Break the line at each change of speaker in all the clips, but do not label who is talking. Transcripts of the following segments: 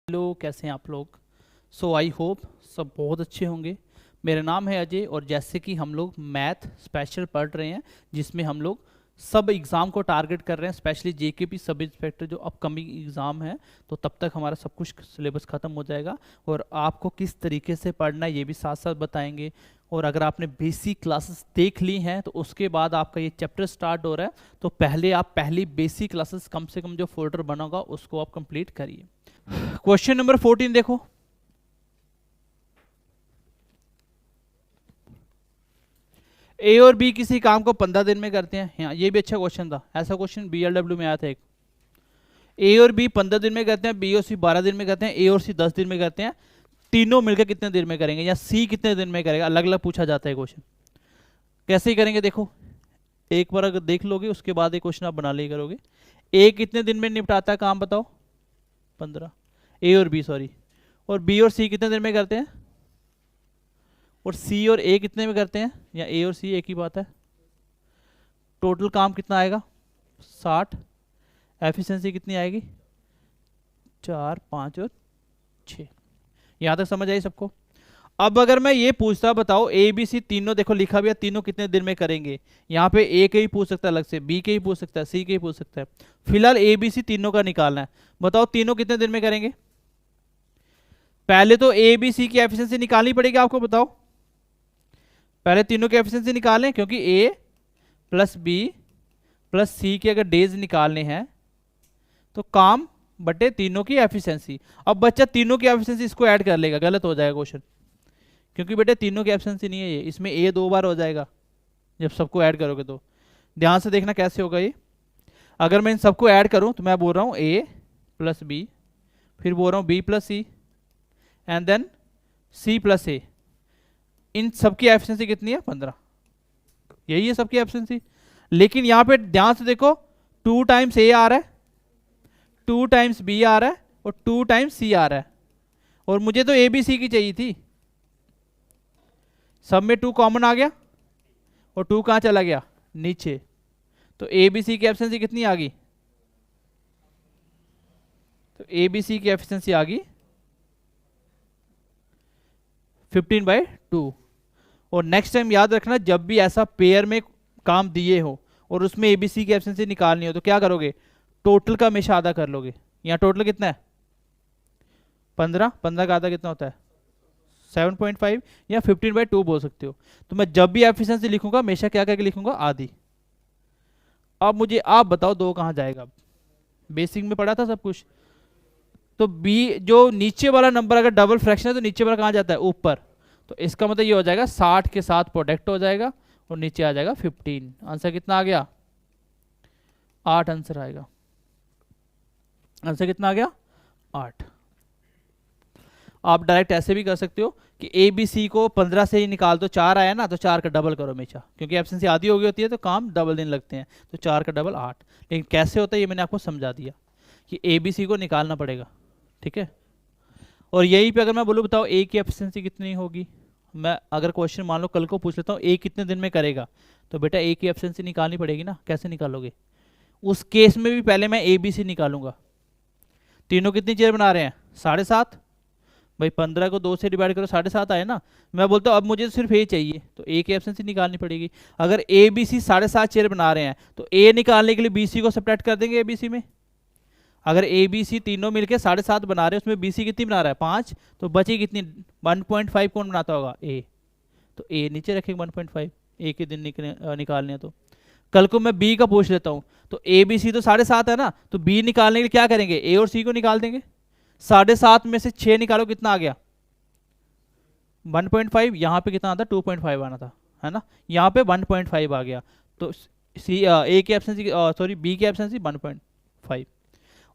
Hello, कैसे हैं आप लोग। आई होप सब बहुत अच्छे होंगे। मेरा नाम है अजय और जैसे कि हम लोग मैथ स्पेशल पढ़ रहे हैं जिसमें हम लोग सब एग्ज़ाम को टारगेट कर रहे हैं, स्पेशली जेकेपी सब इंस्पेक्टर जो अपकमिंग एग्ज़ाम है। तो तब तक हमारा सब कुछ सिलेबस ख़त्म हो जाएगा और आपको किस तरीके से पढ़ना है ये भी साथ साथ बताएंगे। और अगर आपने बेसिक क्लासेस देख ली हैं तो उसके बाद आपका ये चैप्टर स्टार्ट हो रहा है, तो पहले आप पहली बेसिक क्लासेस कम से कम जो फोल्डर बना होगा उसको आप कंप्लीट करिए। क्वेश्चन नंबर 14 देखो। ए और बी किसी काम को 15 दिन में करते हैं। हाँ, ये भी अच्छा क्वेश्चन था, ऐसा क्वेश्चन बीएलडब्ल्यू में आया था एक। ए और बी 15 दिन में करते हैं, बी और सी 12 दिन में करते हैं, ए और सी 10 दिन में करते हैं। तीनों मिलकर कितने दिन में करेंगे या सी कितने दिन में करेगा, अलग अलग पूछा जाता है क्वेश्चन। कैसे ही करेंगे देखो, एक बार अगर देख लोगे उसके बाद एक क्वेश्चन आप बना ले करोगे। ए कितने दिन में निपटाता है काम बताओ, 15। ए और बी सॉरी, और बी और सी कितने दिन में करते हैं, और सी और ए कितने में करते हैं, या ए और सी एक ही बात है। टोटल काम कितना आएगा 60। एफिशिएंसी कितनी आएगी 4, 5 और 6। यहाँ तक समझ आई सबको। अब अगर मैं ये पूछता बताओ ए बी सी तीनों, देखो लिखा भी है तीनों कितने दिन में करेंगे। यहाँ पे ए के ही पूछ सकता है अलग से, बी के ही पूछ सकता है, सी के ही पूछ सकता है। फिलहाल ए बी सी तीनों का निकालना है। बताओ तीनों कितने दिन में करेंगे। पहले तो ए बी सी की एफिशिएंसी निकालनी पड़ेगी आपको। बताओ पहले तीनों की एफिशिएंसी निकालें, क्योंकि ए प्लस बी प्लस सी के अगर डेज निकालने हैं तो काम बटे तीनों की एफिशिएंसी। अब बच्चा तीनों की एफिशिएंसी इसको ऐड कर लेगा, गलत हो जाएगा क्वेश्चन, क्योंकि बेटे तीनों की एफिशिएंसी नहीं है ये, इसमें ए 2 बार हो जाएगा जब सबको ऐड करोगे। तो ध्यान से देखना कैसे होगा ये। अगर मैं इन सबको ऐड करूं तो मैं बोल रहा हूं ए प्लस बी, फिर बोल रहा हूं B plus C, and then C plus A. इन सबकी एफिशिएंसी कितनी है 15, यही है सबकी एफिशिएंसी। लेकिन यहां पे ध्यान से देखो, 2 टाइम्स ए आ रहा है, 2 टाइम्स बी आ रहा है और 2 टाइम्स सी आ रहा है, और मुझे तो ए बी सी की चाहिए थी। सब में 2 कॉमन आ गया और 2 कहां चला गया नीचे, तो ए बी सी की एफिशिएंसी कितनी आ गई, तो ए बी सी की एफिशिएंसी आ गई 15/2। और नेक्स्ट टाइम याद रखना, जब भी ऐसा पेयर में काम दिए हो और उसमें एबीसी की एफिशिएंसी निकालनी हो तो क्या करोगे, टोटल का हमेशा आधा कर लोगे। यहाँ टोटल कितना है 15, 15 का आधा कितना होता है 7.5, या 15/2 बोल सकते हो। तो मैं जब भी एफिशिएंसी लिखूंगा हमेशा क्या करके लिखूंगा, आधी। अब मुझे आप बताओ 2 कहाँ जाएगा, बेसिक में पढ़ा था सब कुछ। तो बी जो नीचे वाला नंबर अगर डबल फ्रैक्शन है तो नीचे वाला कहाँ जाता है ऊपर, तो इसका मतलब ये हो जाएगा 60 के साथ प्रोडक्ट हो जाएगा और नीचे आ जाएगा 15। आंसर कितना आ गया 8 आंसर आएगा। आंसर कितना आ गया 8। आप डायरेक्ट ऐसे भी कर सकते हो कि ए बी सी को 15 से ही निकाल दो, 4 आया ना तो 4 का डबल करो हमेशा, क्योंकि एब्सेंसी आधी हो गई होती है तो काम डबल दिन लगते हैं, तो 4 का डबल 8। लेकिन कैसे होता है ये मैंने आपको समझा दिया कि ए बी सी को निकालना पड़ेगा, ठीक है। और यहीं पे अगर मैं बोलूँ बताओ ए की एफिशिएंसी कितनी होगी, मैं अगर क्वेश्चन मान लो कल को पूछ लेता हूँ ए कितने दिन में करेगा, तो बेटा ए की एफिशिएंसी निकालनी पड़ेगी ना। कैसे निकालोगे, उस केस में भी पहले मैं ए बी सी निकालूंगा। तीनों कितनी चेयर बना रहे हैं 7.5, भाई 15 को 2 से डिवाइड करो 7.5 आए ना। मैं बोलता हूँ अब मुझे सिर्फ ए चाहिए, तो ए की एफिशिएंसी निकालनी पड़ेगी। अगर ए बी सी 7.5 चेयर बना रहे हैं तो ए निकालने के लिए बी सी को सब्ट्रैक्ट कर देंगे ए बी सी में। अगर ए बी सी तीनों मिलके 7.5 बना रहे हैं, उसमें बी सी कितनी बना रहा है 5, तो बची कितनी 1.5 कौन बनाता होगा ए, तो ए नीचे रखेंगे 1.5, ए के दिन निकालने हैं। तो कल को मैं बी का पूछ लेता हूँ, तो ए बी सी तो 7.5 है ना, तो बी निकालने के लिए क्या करेंगे ए और सी को निकाल देंगे। 7.5 में से 6 निकालो कितना आ गया 1.5, यहाँ पे कितना आता 2.5 आना था, है ना, यहाँ पे 1.5 आ गया। तो सी ए की एब्सेंसी सॉरी बी की एब्सेंसी 1.5।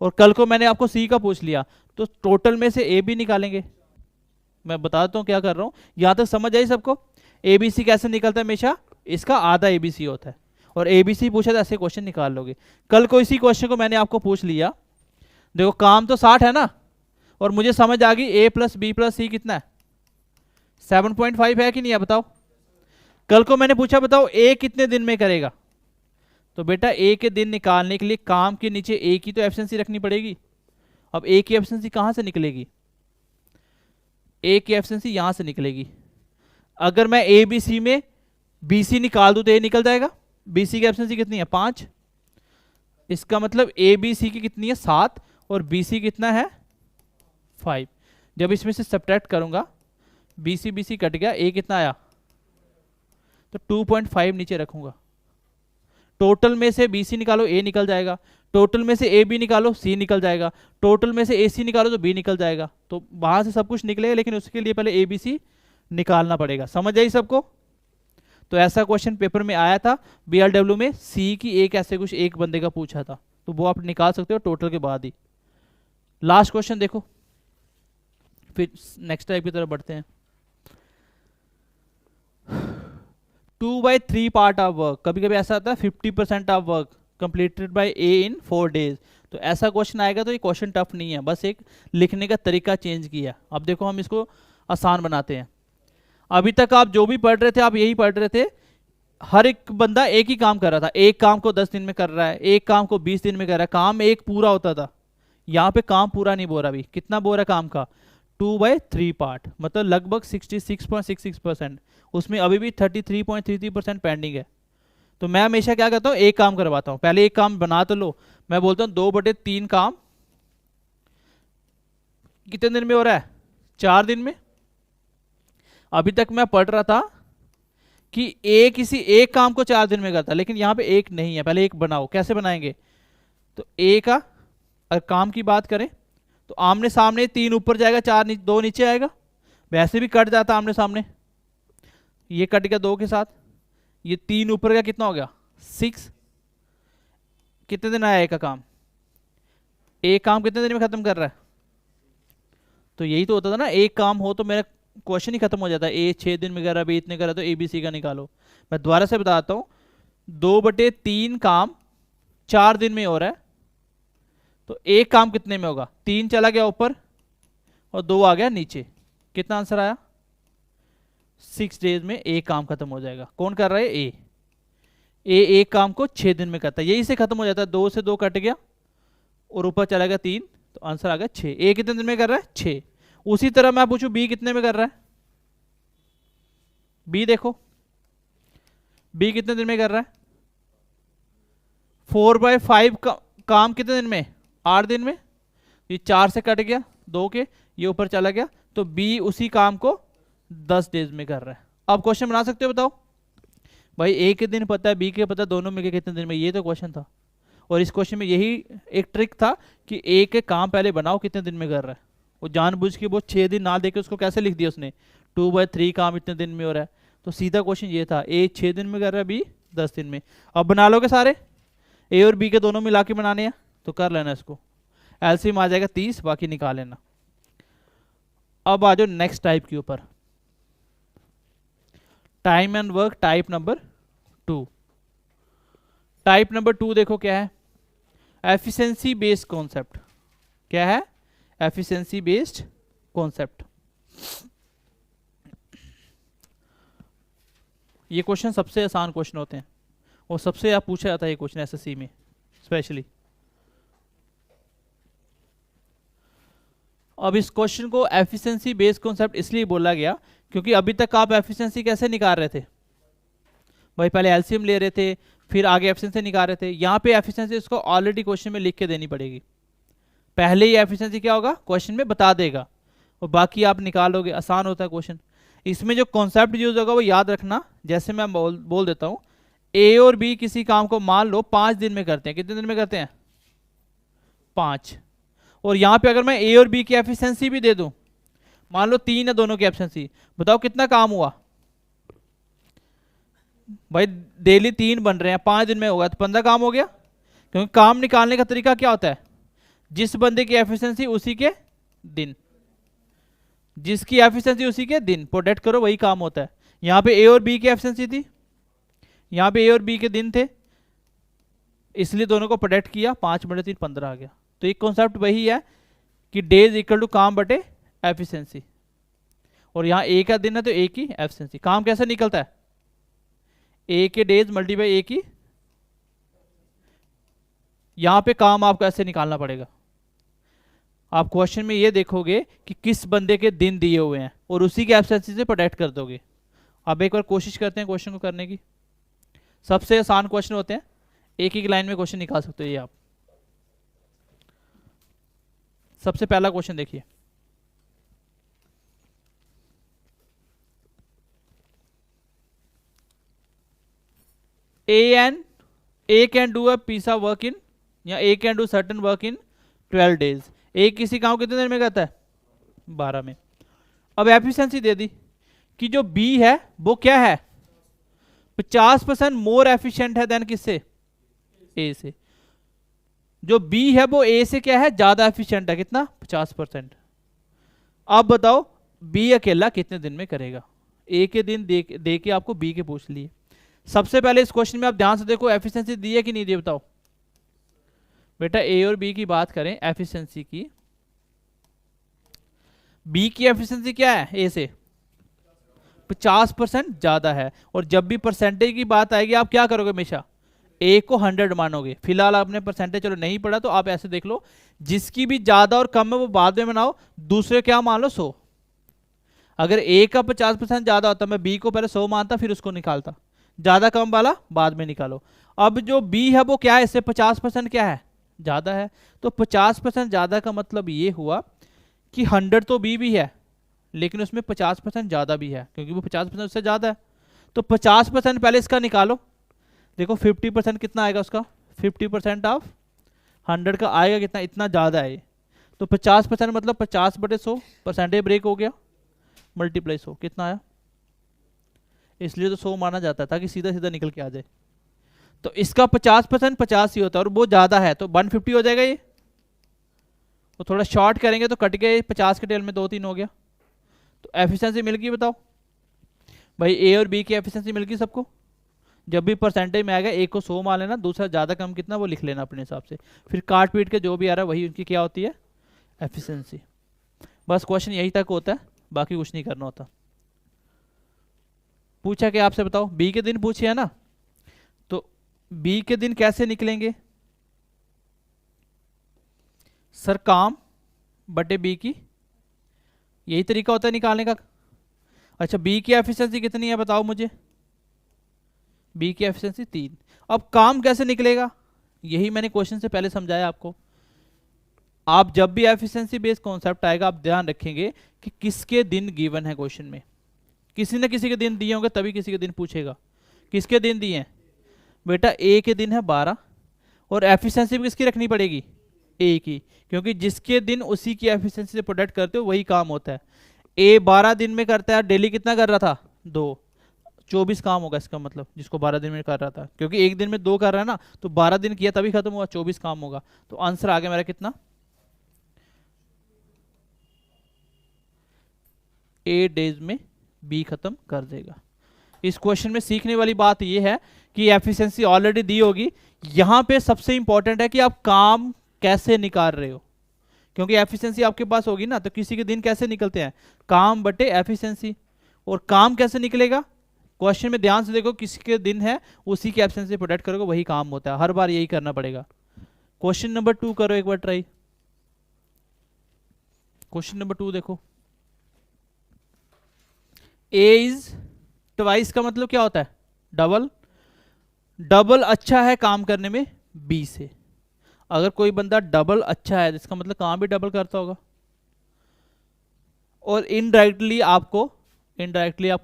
और कल को मैंने आपको सी का पूछ लिया तो टोटल में से ए बी निकालेंगे। मैं बता देता हूँ क्या कर रहा हूँ, यहाँ तक समझ आई सबको। ए बी सी कैसे निकलता है, हमेशा इसका आधा ए बी सी होता है, और ए बी सी पूछा तो ऐसे क्वेश्चन निकाल लोगे। कल को इसी क्वेश्चन को मैंने आपको पूछ लिया, देखो काम तो 60 है ना, और मुझे समझ आ गई ए प्लस बी प्लस सी कितना है 7.5 है कि नहीं है बताओ। कल को मैंने पूछा बताओ ए कितने दिन में करेगा, तो बेटा ए के दिन निकालने के लिए काम के नीचे ए की तो एफिशिएंसी रखनी पड़ेगी, अब ए की एफिशिएंसी कहाँ से निकलेगी, ए की एफिशिएंसी यहां से निकलेगी। अगर मैं ए बी सी में बी सी निकाल दूं तो ए निकल जाएगा। बी सी की एफिशिएंसी कितनी है 5, इसका मतलब ए बी सी की कितनी है 7 और बी सी कितना है 5। जब इसमें से सब्ट्रैक्ट करूंगा बी सी कट गया, ए कितना आया, तो 2.5 नीचे रखूंगा। टोटल में से बी सी निकालो ए निकल जाएगा, टोटल में से ए बी निकालो सी निकल जाएगा, टोटल में से ए सी निकालो तो बी निकल जाएगा। तो वहां से सब कुछ निकलेगा, लेकिन उसके लिए पहले ए बी सी निकालना पड़ेगा। समझ आई सबको। तो ऐसा क्वेश्चन पेपर में आया था बीआरडब्ल्यू में, सी की एक ऐसे कुछ एक बंदे का पूछा था, तो वो आप निकाल सकते हो टोटल के बाद ही। लास्ट क्वेश्चन देखो, फिर नेक्स्ट टाइप की तरफ बढ़ते हैं। 2/3 पार्ट ऑफ वर्क, कभी कभी ऐसा आता है 50% of work completed by A in 4 days. तो ऐसा क्वेश्चन आएगा तो ये क्वेश्चन टफ नहीं है, बस एक लिखने का तरीका चेंज किया। अब देखो हम इसको आसान बनाते हैं। अभी तक आप जो भी पढ़ रहे थे आप यही पढ़ रहे थे, हर एक बंदा एक ही काम कर रहा था, एक काम को 10 दिन में कर रहा है, एक काम को 20 दिन में कर रहा है, काम एक पूरा होता था। यहाँ पे काम पूरा नहीं बोल रहा, अभी कितना बोल रहा है काम का, 2/3 पार्ट, मतलब लगभग 66.66%। उसमें अभी भी 33.33% पेंडिंग है। तो मैं हमेशा क्या करता हूँ, एक काम करवाता हूँ, पहले एक काम बना तो लो। मैं बोलता हूँ 2/3 काम कितने दिन में हो रहा है, 4 दिन में। अभी तक मैं पढ़ रहा था कि ए किसी एक काम को 4 दिन में करता, लेकिन यहाँ पे एक नहीं है, पहले एक बनाओ। कैसे बनाएंगे, तो ए का अगर काम की बात करें तो आमने सामने 3 ऊपर जाएगा, 4 2 नीचे आएगा, वैसे भी कट जाता आमने सामने, ये कट गया 2 के साथ, ये 3 ऊपर का कितना हो गया 6। कितने दिन आया ए का काम, एक काम कितने दिन में खत्म कर रहा है। तो यही तो होता था ना, एक काम हो तो मेरा क्वेश्चन ही खत्म हो जाता है। ए 6 दिन में कर रहा है, बी इतने कर रहा है, तो ए बी सी का निकालो। मैं दोबारा से बताता हूँ, 2/3 काम 4 दिन में हो रहा है, तो एक काम कितने में होगा, 3 चला गया ऊपर और 2 आ गया नीचे। कितना आंसर आया, 6 डेज में एक काम खत्म हो जाएगा। कौन कर रहा है, ए एक काम को 6 दिन में करता है, यही से खत्म हो जाता है। 2 से 2 कट गया और ऊपर चला गया 3, तो आंसर आ गया 6। ए कितने दिन में कर रहा है 6। उसी तरह मैं पूछूं बी कितने में कर रहा है, बी देखो बी कितने दिन में कर रहा है, 4/5 काम कितने दिन में, 8 दिन में। ये 4 से कट गया 2 के, ये ऊपर चला गया, तो बी उसी काम को 10 डेज में कर रहा है। अब क्वेश्चन बना सकते हो, बताओ भाई ए के दिन पता है, बी के पता है, दोनों में के कितने दिन में, ये तो क्वेश्चन था। और इस क्वेश्चन में यही एक ट्रिक था कि ए के काम पहले बनाओ कितने दिन में कर रहा है। वो जानबूझ के वो 6 दिन ना देके उसको कैसे लिख दिया उसने, 2/3 काम इतने दिन में हो रहा है। तो सीधा क्वेश्चन ये था, ए 6 दिन में कर रहा है, बी 10 दिन में। अब बना लोगे सारे, ए और बी के दोनों मिला के बनाने हैं, तो कर लेना इसको। एलसीएम आ जाएगा 30, बाकी निकाल लेना। अब आ जाओ नेक्स्ट टाइप के ऊपर, time and work type number 2। Type number 2 देखो क्या है, एफिशिएंसी बेस्ड कॉन्सेप्ट। क्या है, एफिशिएंसी बेस्ड कॉन्सेप्ट। ये क्वेश्चन सबसे आसान क्वेश्चन होते हैं और सबसे आप पूछा जाता है ये क्वेश्चन एसएससी में स्पेशली। अब इस क्वेश्चन को एफिशिएंसी बेस्ड कॉन्सेप्ट इसलिए बोला गया क्योंकि अभी तक आप एफिशिएंसी कैसे निकाल रहे थे भाई, पहले एलसीएम ले रहे थे, फिर आगे एफिशिएंसी निकाल रहे थे। यहाँ पे एफिशिएंसी इसको ऑलरेडी क्वेश्चन में लिख के देनी पड़ेगी। पहले ही एफिशिएंसी क्या होगा क्वेश्चन में बता देगा और बाकी आप निकालोगे, आसान होता है क्वेश्चन। इसमें जो कॉन्सेप्ट यूज होगा वो याद रखना। जैसे मैं बोल देता हूँ, ए और बी किसी काम को मान लो 5 दिन में करते हैं। कितने दिन में करते हैं, 5। और यहाँ पे अगर मैं ए और बी की एफिशिएंसी भी दे दूं, मान लो 3 है दोनों की एफिशिएंसी, बताओ कितना काम हुआ भाई। डेली 3 बन रहे हैं, 5 दिन में होगा तो 15 काम हो गया। क्योंकि काम निकालने का तरीका क्या होता है, जिस बंदे की एफिशिएंसी उसी के दिन, जिसकी एफिशिएंसी उसी के दिन, प्रोडक्ट करो वही काम होता है। यहाँ पे ए और बी की एफिशिएंसी थी, यहाँ पे ए और बी के दिन थे, इसलिए दोनों को प्रोडक्ट किया, 5/3 15 आ गया। तो एक कॉन्सेप्ट वही है कि डेज इक्वल टू काम बटे एफिशिएंसी। और यहाँ ए का दिन है तो ए की एफिशिएंसी। काम कैसे निकलता है, ए के डेज मल्टीप्लाई ए की। यहाँ पे काम आपको ऐसे निकालना पड़ेगा। आप क्वेश्चन में ये देखोगे कि किस बंदे के दिन दिए हुए हैं और उसी के एब्सेंसी से प्रोडक्ट कर दोगे। अब एक बार कोशिश करते हैं क्वेश्चन को करने की। सबसे आसान क्वेश्चन होते हैं, एक एक लाइन में क्वेश्चन निकाल सकते हो ये आप। सबसे पहला क्वेश्चन देखिए, A can do a piece of work in, या A can do certain work in 12 days। ए किसी काम कितने दिन में करता है? 12 में। अब एफिशिएंसी दे दी कि जो बी है वो क्या है? 50% मोर एफिशिएंट है देन किससे? ए से। जो बी है वो ए से क्या है? ज्यादा एफिशिएंट है। कितना? 50%। अब बताओ बी अकेला कितने दिन में करेगा? ए के दिन दे के आपको बी के पूछ लिए। सबसे पहले इस क्वेश्चन में आप ध्यान से देखो, एफिशिएंसी दी है कि नहीं दी बताओ। बेटा ए और बी की बात करें एफिशिएंसी की, बी की एफिशिएंसी क्या है? ए से 50% ज्यादा है। और जब भी परसेंटेज की बात आएगी आप क्या करोगे? हमेशा ए को 100 मानोगे। फिलहाल आपने परसेंटेज चलो नहीं पढ़ा तो आप ऐसे देख लो, जिसकी भी ज्यादा और कम है वो बाद में बनाओ, दूसरे क्या मान लो 100। अगर ए का 50% ज्यादा होता मैं बी को पहले 100 मानता फिर उसको निकालता, ज्यादा कम वाला बाद में निकालो। अब जो बी है वो क्या है? इससे 50% क्या है? ज्यादा है। तो 50% ज्यादा का मतलब ये हुआ कि 100 तो बी भी है लेकिन उसमें 50% ज्यादा भी है क्योंकि वो 50% उससे ज्यादा है। तो 50% पहले इसका निकालो। देखो 50% कितना आएगा उसका? 50% ऑफ 100 का आएगा कितना? इतना ज्यादा है। तो 50% मतलब 50/100, परसेंटेज ब्रेक हो गया, मल्टीप्लाई 100, कितना आया? इसलिए तो 100 माना जाता है ताकि सीधा सीधा निकल के आ जाए। तो इसका 50% 50 ही होता है और वो ज्यादा है तो 150 हो जाएगा ये। तो थोड़ा शॉर्ट करेंगे तो कट गए, 50 के टेल में 2-3 हो गया। तो एफिशिएंसी मिल गई। बताओ भाई ए और बी की एफिशिएंसी मिल गई सबको। जब भी परसेंटेज में आएगा एक को 100 मान लेना, दूसरा ज्यादा कम कितना वो लिख लेना अपने हिसाब से, फिर काट पीट के जो भी आ रहा है वही उनकी क्या होती है? एफिशिएंसी। बस क्वेश्चन यही तक होता है, बाकी कुछ नहीं करना होता। पूछा कि आपसे बताओ बी के दिन पूछे है ना, तो बी के दिन कैसे निकलेंगे? सर काम बटे बी की, यही तरीका होता है निकालने का। अच्छा बी की एफिशिएंसी कितनी है बताओ मुझे? बी की एफिशिएंसी 3। अब काम कैसे निकलेगा? यही मैंने क्वेश्चन से पहले समझाया आपको। आप जब भी एफिशिएंसी बेस्ड कॉन्सेप्ट आएगा आप ध्यान रखेंगे कि किसके दिन गिवन है क्वेश्चन में। किसी न किसी के दिन दिए होंगे तभी किसी के दिन पूछेगा। किसके दिन दिए हैं? बेटा ए के दिन है 12 और एफिशिएंसी भी किसकी रखनी पड़ेगी? ए की, क्योंकि जिसके दिन उसी की एफिशिएंसी से प्रोडक्ट करते हो वही काम होता है। ए 12 दिन में करता है, डेली कितना कर रहा था? 2, 24 काम होगा इसका मतलब, जिसको 12 दिन में कर रहा था, क्योंकि एक दिन में 2 कर रहा है ना, तो 12 दिन किया तभी खत्म हुआ, 24 काम होगा। तो आंसर आ गया मेरा कितना? 8 डेज में बी खत्म कर देगा। इस क्वेश्चन में सीखने वाली बात यह है कि एफिशिएंसी ऑलरेडी दी होगी। यहां पे सबसे इंपॉर्टेंट है कि आप काम कैसे निकाल रहे हो, क्योंकि एफिशिएंसी आपके पास होगी ना, तो किसी के दिन कैसे निकलते हैं? काम बटे एफिशिएंसी। और काम कैसे निकलेगा? क्वेश्चन में ध्यान से देखो, किसी के दिन है उसी की एफिशिएंसी प्रोडक्ट करोगे वही काम होता है, हर बार यही करना पड़ेगा। क्वेश्चन नंबर 2 करो एक बार ट्राई। क्वेश्चन नंबर 2 देखो, ए इज ट्वाइस का मतलब क्या होता है? डबल। डबल अच्छा है काम करने में बी से। अगर कोई बंदा डबल अच्छा है इसका मतलब काम भी डबल करता होगा। और इनडायरेक्टली आपको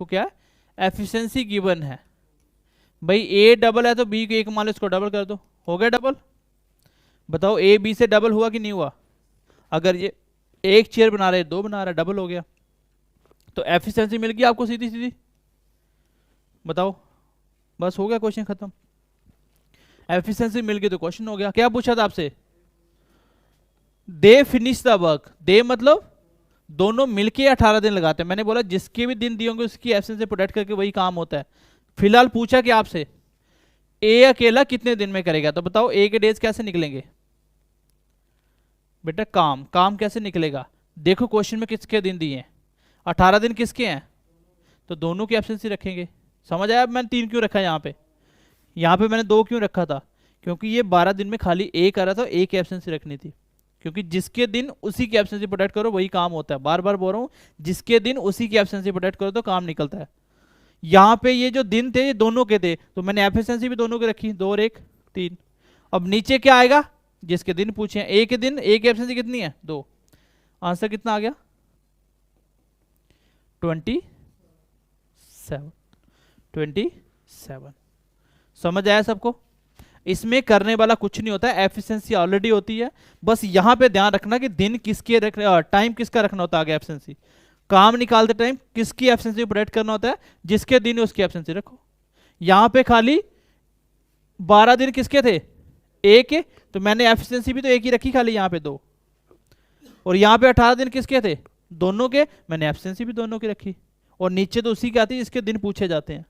क्या है? एफिशिएंसी गिवन है। भाई ए डबल है तो बी को एक मान लो, इसको डबल कर दो, हो गया डबल। बताओ ए बी से डबल हुआ कि नहीं हुआ? अगर ये एक चेयर बना रहे 2 बना रहा है, डबल हो गया। तो एफिशिएंसी मिल गई आपको सीधी सीधी। बताओ, बस हो गया क्वेश्चन खत्म। एफिशिएंसी मिल गई तो क्वेश्चन हो गया। क्या पूछा था आपसे? They finish the work. They मतलब दोनों मिलके 18 दिन लगाते हैं। मैंने बोला जिसके भी दिन दिए होंगे उसकी एफिशिएंसी प्रोडक्ट करके वही काम होता है। फिलहाल पूछा कि आपसे ए अकेला कितने दिन में करेगा, तो बताओ ए के डेज कैसे निकलेंगे? बेटा काम कैसे निकलेगा? देखो क्वेश्चन में किसके दिन दिए हैं? 18 दिन किसके हैं? तो दोनों की एफिशिएंसी रखेंगे। समझ आया? मैंने 3 क्यों रखा यहाँ पे? यहाँ पे मैंने 2 क्यों रखा था? क्योंकि ये 12 दिन में खाली ए कर रहा था, ए की एफिशिएंसी रखनी थी। क्योंकि जिसके दिन उसी की एब्सेंसी प्रोटेक्ट करो वही काम होता है, बार बार बोल रहा हूँ, जिसके दिन उसी की एब्सेंसी प्रोटेक्ट करो तो काम निकलता है। यहाँ पे ये जो दिन थे ये दोनों के थे, तो मैंने एफिशिएंसी भी दोनों की रखी, 2 और 1 3। अब नीचे क्या आएगा, जिसके दिन पूछे, ए के दिन, ए की एफिशिएंसी कितनी है 2, आंसर कितना आ गया 27। समझ आया सबको? इसमें करने वाला कुछ नहीं होता है, एफिशिएंसी ऑलरेडी होती है, बस यहाँ पे ध्यान रखना कि दिन किसके टाइम किसका रखना होता है आगे एफिशिएंसी, काम निकालते टाइम किसकी एफिशिएंसी प्रोटेक्ट करना होता है, जिसके दिन उसकी एफिशिएंसी रखो। यहाँ पे खाली 12 दिन किसके थे, ए के, तो मैंने एफिशिएंसी भी तो एक ही रखी खाली यहाँ पे 2, और यहाँ पे 18 दिन किसके थे, दोनों के, मैंने एफिशिएंसी भी दोनों की रखी, और नीचे तो उसी के आती है जिसके दिन पूछे जाते हैं।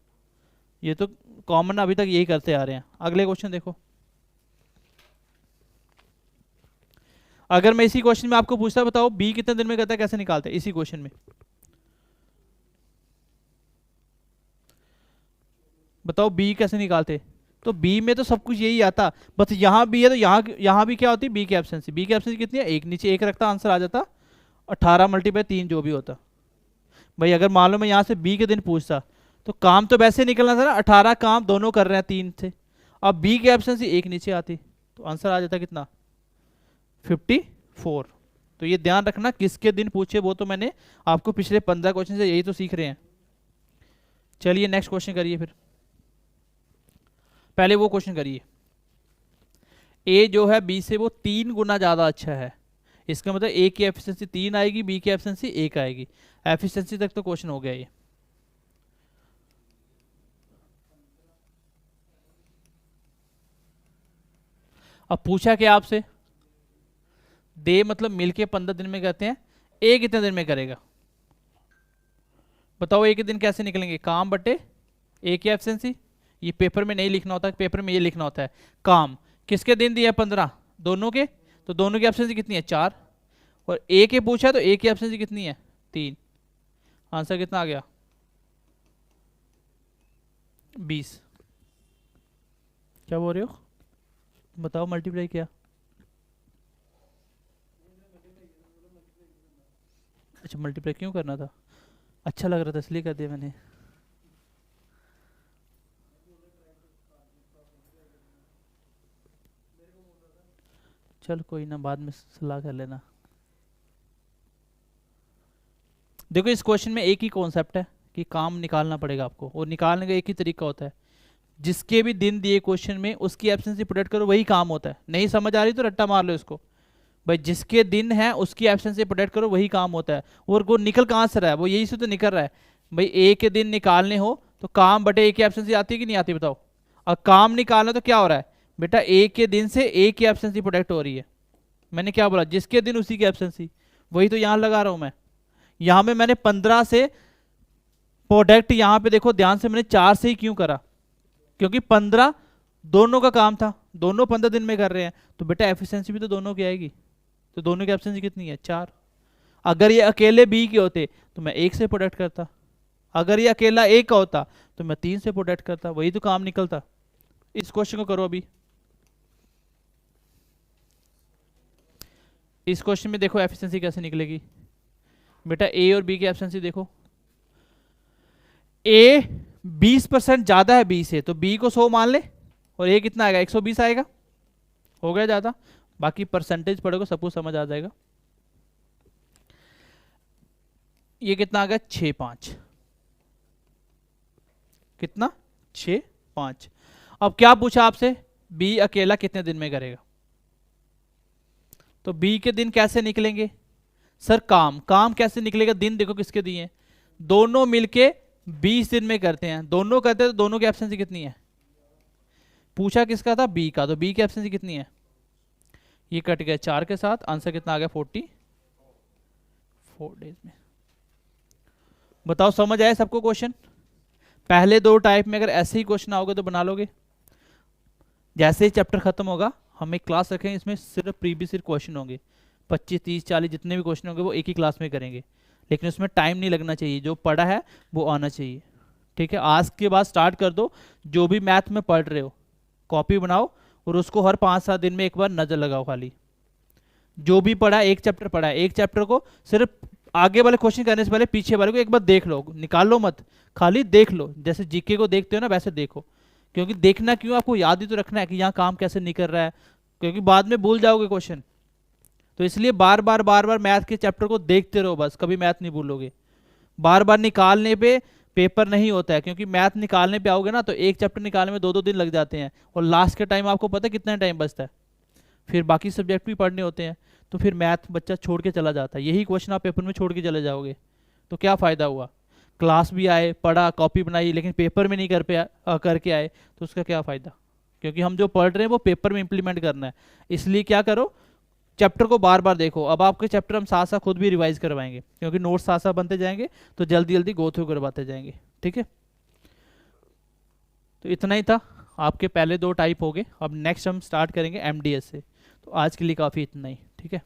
ये तो कॉमन अभी तक यही करते आ रहे हैं। अगले क्वेश्चन देखो, अगर मैं इसी क्वेश्चन में आपको पूछता बताओ बी कितने दिन में करता है, कैसे निकालते हैं इसी क्वेश्चन में, बताओ बी कैसे निकालते? तो बी में तो सब कुछ यही आता, बस यहाँ बी है तो यहाँ भी क्या होती, बी की एब्सेंसी, बी की एब्सेंसी कितनी है 1, नीचे 1 रखता आंसर आ जाता 18 × 3 जो भी होता। भाई अगर मान लो मैं यहाँ से बी के दिन पूछता तो काम तो वैसे निकलना था ना, 18 काम दोनों कर रहे हैं 3 से, अब बी की एब्सेंसी 1 नीचे आती तो आंसर आ जाता कितना 54। तो ये ध्यान रखना किसके दिन पूछे, वो तो मैंने आपको पिछले 15 क्वेश्चन से यही तो सीख रहे हैं। चलिए नेक्स्ट क्वेश्चन करिए, फिर पहले वो क्वेश्चन करिए, ए जो है बी से वो 3 गुना ज्यादा अच्छा है, इसका मतलब ए की एफिशिएंसी 3 आएगी, बी की एफिशिएंसी 1 आएगी। एफिशिएंसी तक तो क्वेश्चन हो गया ये। अब पूछा क्या आपसे, दे मतलब मिलके 15 दिन में करते हैं, ए कितने दिन में करेगा, बताओ ए के दिन कैसे निकलेंगे, काम बटे ए की एफिशिएंसी, ये पेपर में नहीं लिखना होता, पेपर में ये लिखना होता है काम किसके दिन दिया 15 दोनों के, तो दोनों की एफिशिएंसी कितनी है 4, और ए के पूछा तो ए की एफिशिएंसी कितनी है 3, आंसर कितना आ गया 20। क्या बोल रहे हो, बताओ मल्टीप्लाई किया, अच्छा मल्टीप्लाई क्यों करना था, अच्छा लग रहा था इसलिए कर दिया मैंने। चल कोई ना, बाद में सलाह कर लेना। देखो इस क्वेश्चन में एक ही कॉन्सेप्ट है कि काम निकालना पड़ेगा आपको, और निकालने का एक ही तरीका होता है, जिसके भी दिन दिए क्वेश्चन में उसकी एब्सेंसी प्रोटेक्ट करो वही काम होता है। नहीं समझ आ रही तो रट्टा मार लो इसको, भाई जिसके दिन है उसकी एब्सेंसी प्रोटेक्ट करो वही काम होता है। और वो निकल कहाँ से रहा है, वो यही से तो निकल रहा है, भाई ए के दिन निकालने हो तो काम बटे ए की एब्सेंसी आती है कि नहीं आती बताओ, और काम निकालना तो क्या हो रहा है बेटा, ए के दिन से ए की एब्सेंसी प्रोटेक्ट हो रही है। मैंने क्या बोला, जिसके दिन उसी की एब्सेंसी, वही तो यहाँ लगा रहा हूँ मैं। यहाँ में मैंने 15 से प्रोडक्ट, यहाँ पे देखो ध्यान से मैंने 4 से ही क्यों करा, क्योंकि 15 दोनों का काम था, दोनों 15 दिन में कर रहे हैं, तो बेटा एफिशिएंसी भी तो दोनों की आएगी, तो दोनों की एफिशिएंसी कितनी है 4। अगर ये अकेले बी के होते तो मैं 1 से प्रोडक्ट करता, अगर ये अकेला ए का होता तो मैं 3 से प्रोडक्ट करता, वही तो काम निकलता। इस क्वेश्चन को करो अभी, इस क्वेश्चन में देखो एफिशिएंसी कैसे निकलेगी बेटा, ए और बी की एफिशिएंसी देखो, ए 20% ज्यादा है बी से, तो बी को 100 मान ले, और ए कितना आएगा 120 आएगा, हो गया ज्यादा, बाकी परसेंटेज पढ़ोगे सब कुछ समझ आ जाएगा। ये कितना आ गया 6-5, कितना 6-5। अब क्या पूछा आपसे, बी अकेला कितने दिन में करेगा, तो बी के दिन कैसे निकलेंगे सर, काम कैसे निकलेगा, दिन देखो किसके दिए हैं, दोनों मिलके 20 दिन में करते हैं, दोनों करते हैं तो दोनों की एब्सेंसी कितनी है, पूछा किसका था बी का, तो बी की एब्सेंसी कितनी है, ये कट गया 4 के साथ, आंसर कितना आ गया 44 डेज में। बताओ समझ आया सबको क्वेश्चन, पहले 2 टाइप में अगर ऐसे ही क्वेश्चन आओगे तो बना लोगे, जैसे ही चैप्टर खत्म होगा हम एक क्लास रखेंगे, इसमें सिर्फ प्रीवियस ईयर क्वेश्चन होंगे, 25 30 40 जितने भी क्वेश्चन होंगे वो एक ही क्लास में करेंगे, लेकिन उसमें टाइम नहीं लगना चाहिए, जो पढ़ा है वो आना चाहिए, ठीक है। आज के बाद स्टार्ट कर दो, जो भी मैथ में पढ़ रहे हो कॉपी बनाओ और उसको हर 5-7 दिन में एक बार नजर लगाओ खाली, जो भी पढ़ा एक चैप्टर पढ़ा है, एक चैप्टर को सिर्फ आगे वाले क्वेश्चन करने से पहले पीछे वाले को एक बार देख लो, निकाल लो मत, खाली देख लो, जैसे जीके को देखते हो ना वैसे देखो। क्योंकि देखना क्यों, आपको याद ही तो रखना है कि यहाँ काम कैसे नहीं कर रहा है, क्योंकि बाद में भूल जाओगे क्वेश्चन। तो इसलिए बार बार मैथ के चैप्टर को देखते रहो, बस कभी मैथ नहीं भूलोगे। बार बार निकालने पे पेपर नहीं होता है, क्योंकि मैथ निकालने पे आओगे ना तो एक चैप्टर निकालने में 2-2 दिन लग जाते हैं, और लास्ट के टाइम आपको पता है कितना टाइम बचता है, फिर बाकी सब्जेक्ट भी पढ़ने होते हैं, तो फिर मैथ बच्चा छोड़ के चला जाता है। यही क्वेश्चन आप पेपर में छोड़ के चले जाओगे तो क्या फ़ायदा हुआ। क्लास भी आए, पढ़ा, कॉपी बनाई, लेकिन पेपर में नहीं करके आए तो उसका क्या फ़ायदा। क्योंकि हम जो पढ़ रहे हैं वो पेपर में इंप्लीमेंट करना है। इसलिए क्या करो, चैप्टर को बार बार देखो। अब आपके चैप्टर हम साथ साथ खुद भी रिवाइज करवाएंगे, क्योंकि नोट्स साथ साथ बनते जाएंगे, तो जल्दी जल्दी गो थ्रू करवाते जाएंगे। ठीक है, तो इतना ही था, आपके पहले 2 टाइप हो गए। अब नेक्स्ट हम स्टार्ट करेंगे एमडीएस से। तो आज के लिए काफ़ी इतना ही, ठीक है।